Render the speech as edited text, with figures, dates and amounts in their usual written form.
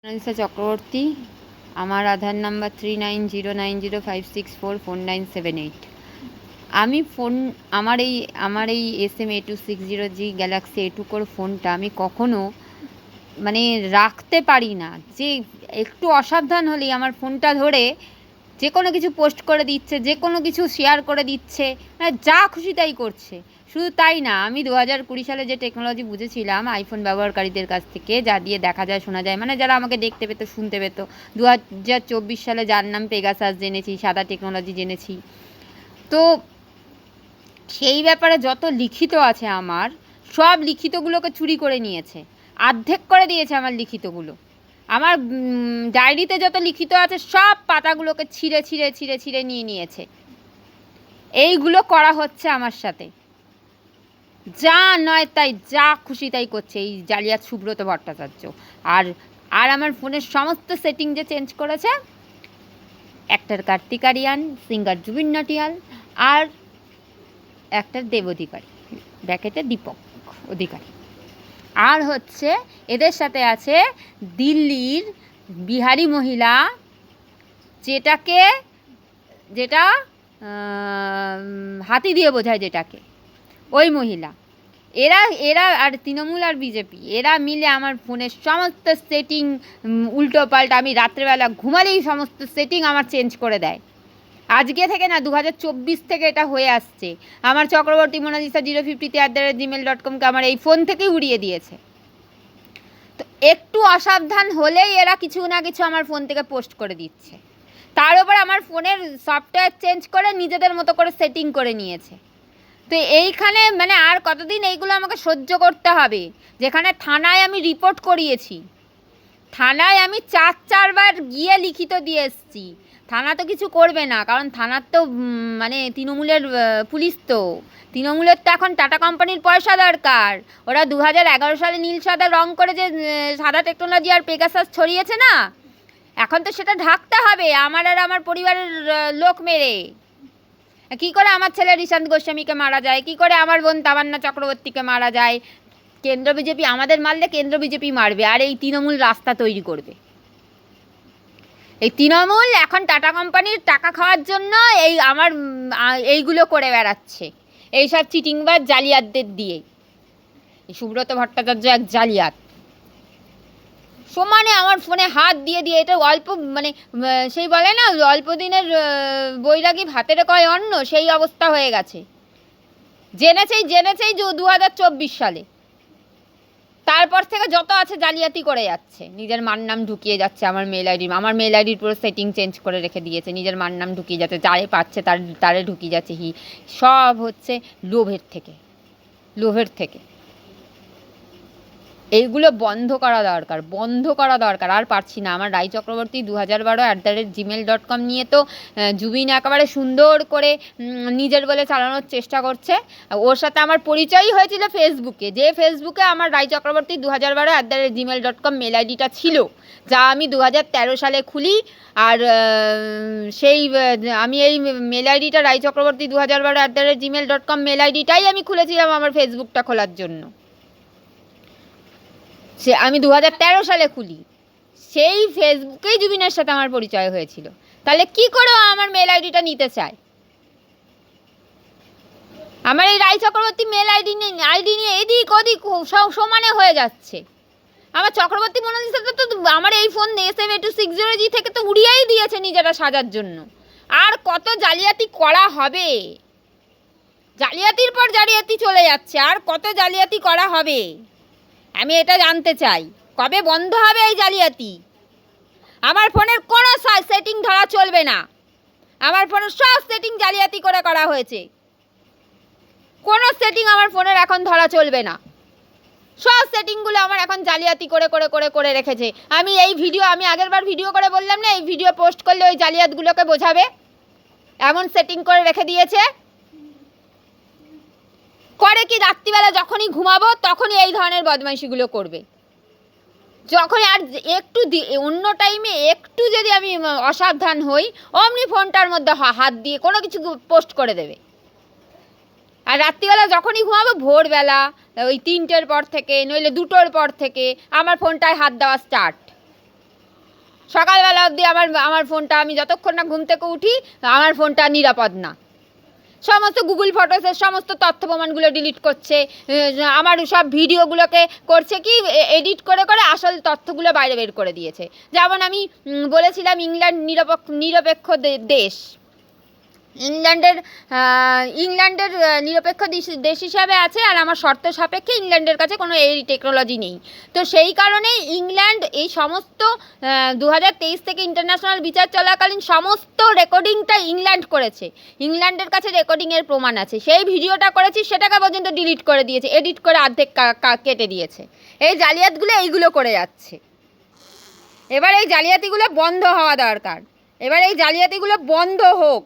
Mona Lisa Chakraborty. আমার আধার number 390905644978। আমি আমার এই SM-A260G গ্যালাক্সি A2 কোর ফোনটা আমি কখনো রাখতে পারি না। যে একটু অসাবধান হলেই আমার ফোনটা ধরে যে কোনো কিছু পোস্ট করে দিচ্ছে, যে কোনো কিছু শেয়ার করে দিচ্ছে, যা খুশি তাই করছে। শুধু তাই না, আমি 2020 সালে যে টেকনোলজি বুঝেছিলাম আইফোন ব্যবহারকারীদের কাছ থেকে, যা দিয়ে দেখা যায় শোনা যায়, যারা আমাকে দেখতে পেতো শুনতে পেতো, 2024 সালে যার নাম পেগাসাস জেনেছি, সাদা টেকনোলজি জেনেছি। তো সেই ব্যাপারে যত লিখিত আছে আমার, সব লিখিতগুলোকে চুরি করে নিয়েছে, অর্ধেক করে দিয়েছে আমার লিখিতগুলো। আমার ডায়েরিতে যত লিখিত আছে সব পাতাগুলোকে ছিঁড়ে ছিঁড়ে ছিঁড়ে ছিঁড়ে নিয়ে নিয়েছে। এইগুলো করা হচ্ছে আমার সাথে, যা নয় তাই, যা খুশি তাই করছে এই জালিয়াত সুব্রত ভট্টাচার্য। আর আর আমার ফোনের সমস্ত সেটিং যে চেঞ্জ করেছে, অ্যাক্টর কার্তিক আরিয়ান, সিঙ্গার জুবিন নটিয়াল, আর অ্যাক্টর দেব অধিকারী, ব্র্যাকেটে দীপক অধিকারী, আর হচ্ছে এদের সাথে আছে দিল্লির বিহারি মহিলা, যেটা হাতি দিয়ে বোঝায় যেটাকে, ওই মহিলা। এরা আর তৃণমূল আর বিজেপি, এরা মিলে আমার ফোনের সমস্ত সেটিং উল্টো পাল্টা, আমি রাত্রেবেলা ঘুমালেই সমস্ত সেটিং আমার চেঞ্জ করে দেয়। আজকে থেকে না, 2024 থেকে এটা হয়ে আসছে। আমার চক্রবর্তী মোনালিসা 050@gmail.com-কে আমার এই ফোন থেকেই উড়িয়ে দিয়েছে। তো একটু অসাবধান হলেই এরা কিছু না কিছু আমার ফোন থেকে পোস্ট করে দিচ্ছে। তার উপর আমার ফোনের সফটওয়্যার চেঞ্জ করে নিজেদের মতো করে সেটিং করে নিয়েছে। তো এইখানে আর কতদিন এইগুলো আমাকে সহ্য করতে হবে? যেখানে থানায় আমি রিপোর্ট করিয়েছি, থানায় আমি 4বার গিয়ে লিখিত দিয়ে এসেছি। থানা তো কিছু করবে না, কারণ থানার তো তৃণমূলের পুলিশ, তো তৃণমূলের তো এখন টাটা কোম্পানির পয়সা দরকার। ওরা 2011 সালে নীল সাদা রং করে যে সাদা টেকনোলজি আর পেগাসাস ছড়িয়েছে না, এখন তো সেটা ঢাকতে হবে আমার আর আমার পরিবারের লোক মেরে। কী করে আমার ছেলে ঋশান্ত গোস্বামীকে মারা যায়, কী করে আমার বোন তামান্না চক্রবর্তীকে মারা যায়। কেন্দ্র বিজেপি আমাদের মারলে কেন্দ্র বিজেপি মারবে, আর এই তৃণমূল রাস্তা তৈরি করবে। এই তৃণমূল এখন টাটা কোম্পানির টাকা খাওয়ার জন্য এইগুলো করে বেড়াচ্ছে, এইসব চিটিংবাজ জালিয়াতদের দিয়ে। এই সুব্রত ভট্টাচার্য এক জালিয়াত, সমানে আমার ফোনে হাত দিয়ে দিয়ে, এটা অল্প সেই বলে না, অল্প দিনের বৈরাগী ভাতের কয় অন্ন, সেই অবস্থা হয়ে গেছে। জেনেছেই 2024 সালে, তারপর থেকে যত আছে জালিয়াতি করে যাচ্ছে, নিজের মার নাম ঢুকিয়ে যাচ্ছে আমার মেল আইডির পুরো সেটিং চেঞ্জ করে রেখে দিয়েছে, নিজের মার নাম ঢুকিয়ে যাচ্ছে, যারে পাচ্ছে তারে ঢুকিয়ে যাচ্ছে। সব হচ্ছে লোভের থেকে। এইগুলো বন্ধ করা দরকার, আর পারছি না। আমার রাই চক্রবর্তী 2012@gmail.com নিয়ে তো জুবিন একেবারে সুন্দর করে নিজের বলে চালানোর চেষ্টা করছে। ওর সাথে আমার পরিচয়ই হয়েছিল ফেসবুকে, যে ফেসবুকে আমার রাই চক্রবর্তী 2012@gmail.com মেল আইডিটা ছিল, যা আমি 2013 সালে খুলি। আর আমি এই মেল আইডিটা, রাই চক্রবর্তী 2012@gmail.com মেল আইডিটাই আমি খুলেছিলাম আমার ফেসবুকটা খোলার জন্য। আমি 2013 সালে খুলি, সেই ফেসবুকেই জুবিনের সাথে আমার পরিচয় হয়েছিল। তাহলে কি করে আমার মেল আইডিটা নিতে চায়? আমার এই রাই চক্রবর্তী মেল আইডি নিয়ে এদিক ওদিক সমানে হয়ে যাচ্ছে। আমার চক্রবর্তী মোনালিসাটা তো আমার এই ফোন SM-A260G থেকে তো উড়িয়েই দিয়েছে নিজেরা সাজার জন্য। আর কত জালিয়াতি করা হবে? জালিয়াতির পর জালিয়াতি চলে যাচ্ছে, আর কত জালিয়াতি করা হবে? আমি এটা জানতে চাই, কবে বন্ধ হবে এই জালিয়াতি? আমার ফোনের কোনো সেটিং ধরা চলবে না, আমার ফোনের সব সেটিং জালিয়াতি করে করা হয়েছে। কোনো সেটিং আমার ফোনের এখন ধরা চলবে না, সব সেটিংগুলো আমার এখন জালিয়াতি করে করে করে করে রেখেছে। আমি আগেরবার ভিডিও করে বললাম না, এই ভিডিও পোস্ট করলে ওই জালিয়াতগুলোকে বোঝাবে, এমন সেটিং করে রেখে দিয়েছে। করে কি, রাত্রিবেলা যখনই ঘুমাবো তখনই এই ধরনের বদমাইশিগুলো করবে। যখন আর একটু অন্য টাইমে একটু যদি আমি অসাবধান হই, অমনি ফোনটার মধ্যে হাত দিয়ে কোনো কিছু পোস্ট করে দেবে। আর রাত্রিবেলা যখনই ঘুমাবো, ভোরবেলা ওই 3টের পর থেকে, নইলে 2টোর পর থেকে আমার ফোনটায় হাত দেওয়া স্টার্ট। সকালবেলা অবধি আমার ফোনটা, আমি যতক্ষণ না ঘুম থেকে উঠি আমার ফোনটা নিরাপদ না। সমস্ত গুগল ফটোসের সমস্ত তথ্য প্রমাণগুলো ডিলিট করছে, আমার সব ভিডিওগুলোকে করছে কি এডিট করে করে আসল তথ্যগুলো বাইরে বের করে দিয়েছে। যেমন আমি বলেছিলাম ইংল্যান্ড নিরপেক্ষ দেশ, ইংল্যান্ডের নিরপেক্ষ দেশ হিসাবে আছে, আর আমার শর্ত সাপেক্ষে ইংল্যান্ডের কাছে কোনো এই টেকনোলজি নেই। তো সেই কারণেই ইংল্যান্ড এই সমস্ত 2023 থেকে ইন্টারন্যাশনাল বিচার চলাকালীন সমস্ত রেকর্ডিংটা ইংল্যান্ড করেছে, ইংল্যান্ডের কাছে রেকর্ডিংয়ের প্রমাণ আছে। সেই ভিডিওটা করেছি সেটাকে পর্যন্ত ডিলিট করে দিয়েছে, এডিট করে অর্ধেক কেটে দিয়েছে। এই জালিয়াতগুলো এইগুলো করে যাচ্ছে। এবার এই জালিয়াতিগুলো বন্ধ হওয়া দরকার, এবার এই জালিয়াতিগুলো বন্ধ হোক।